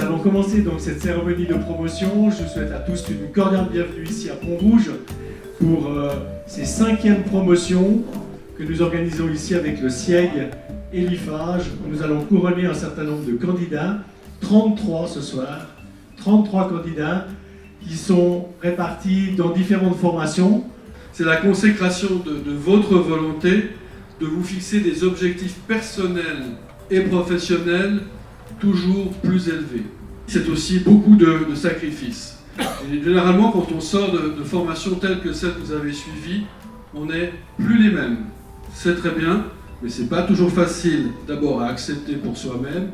allons commencer donc cette cérémonie de promotion. Je souhaite à tous une cordiale bienvenue ici à Pont-Rouge pour ces 5e promotions que nous organisons ici avec le SIEG et l'IFAGE. Nous allons couronner un certain nombre de candidats, 33 ce soir, 33 candidats qui sont répartis dans différentes formations. C'est la consécration de votre volonté de vous fixer des objectifs personnels et professionnels toujours plus élevés. C'est aussi beaucoup de sacrifices. Et généralement, quand on sort de formations telles que celles que vous avez suivies, on n'est plus les mêmes. C'est très bien, mais c'est pas toujours facile d'abord à accepter pour soi-même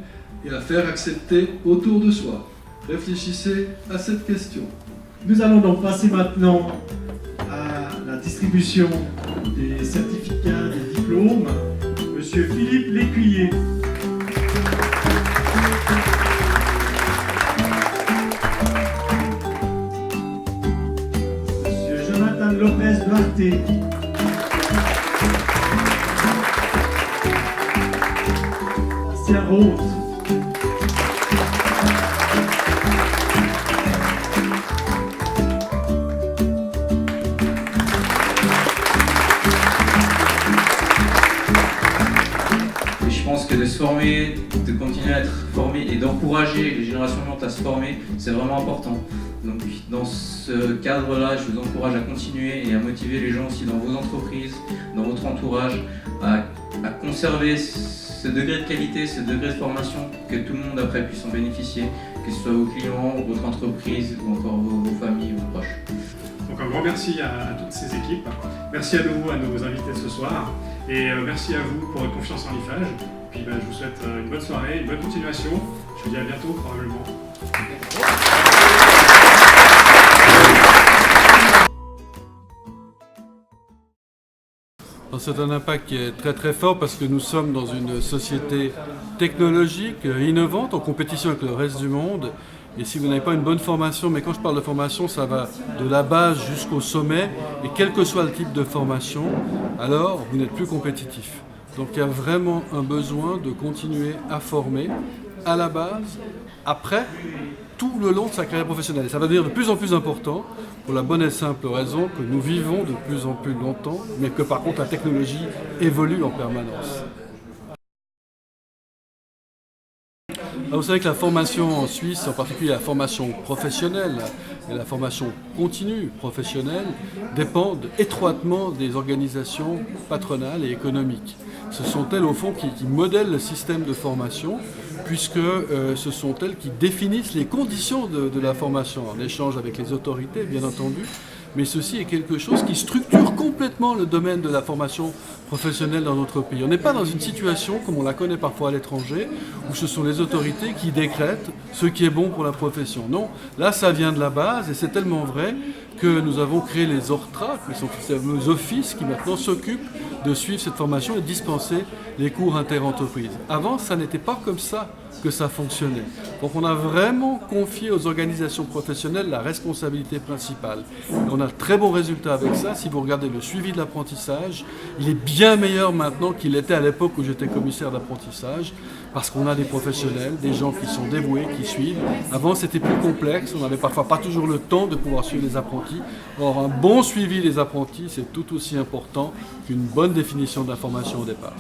et à faire accepter autour de soi. Réfléchissez à cette question. Nous allons donc passer maintenant à la distribution des certificats, des diplômes. Monsieur Philippe Lécuyer. Monsieur Jonathan Lopez Duarte. Bastien Roth. Je pense que de se former, de continuer à être formé et d'encourager les générations suivantes à se former, c'est vraiment important. Donc dans ce cadre-là, je vous encourage à continuer et à motiver les gens aussi dans vos entreprises, dans votre entourage, à conserver ce degré de qualité, ce degré de formation, pour que tout le monde après puisse en bénéficier, que ce soit vos clients, votre entreprise ou encore vos familles, vos proches. Donc un grand merci à toutes ces équipes. Merci à nouveau à nos invités ce soir. Et merci à vous pour votre confiance en l'IFAGE. Puis je vous souhaite une bonne soirée, une bonne continuation. Je vous dis à bientôt probablement. C'est un impact qui est très très fort parce que nous sommes dans une société technologique, innovante, en compétition avec le reste du monde. Et si vous n'avez pas une bonne formation, mais quand je parle de formation, ça va de la base jusqu'au sommet, et quel que soit le type de formation, alors vous n'êtes plus compétitif. Donc il y a vraiment un besoin de continuer à former à la base, après, tout le long de sa carrière professionnelle. Et ça va devenir de plus en plus important pour la bonne et simple raison que nous vivons de plus en plus longtemps, mais que par contre la technologie évolue en permanence. Vous savez que la formation en Suisse, en particulier la formation professionnelle et la formation continue professionnelle, dépendent étroitement des organisations patronales et économiques. Ce sont elles au fond qui modèlent le système de formation, puisque ce sont elles qui définissent les conditions de la formation, en échange avec les autorités bien entendu, mais ceci est quelque chose qui structure complètement le domaine de la formation professionnelle dans notre pays. On n'est pas dans une situation, comme on la connaît parfois à l'étranger, où ce sont les autorités qui décrètent ce qui est bon pour la profession. Non, là ça vient de la base, et c'est tellement vrai que nous avons créé les ORTRA, qui sont ces fameux offices qui maintenant s'occupent de suivre cette formation et de dispenser les cours interentreprises. Avant, ça n'était pas comme ça que ça fonctionnait. Donc on a vraiment confié aux organisations professionnelles la responsabilité principale. Et on a de très bons résultats avec ça. Si vous regardez le suivi de l'apprentissage, il est bien meilleur maintenant qu'il était à l'époque où j'étais commissaire d'apprentissage, parce qu'on a des professionnels, des gens qui sont dévoués, qui suivent. Avant c'était plus complexe, on n'avait parfois pas toujours le temps de pouvoir suivre les apprentis. Or un bon suivi des apprentis, c'est tout aussi important qu'une bonne définition de la formation au départ.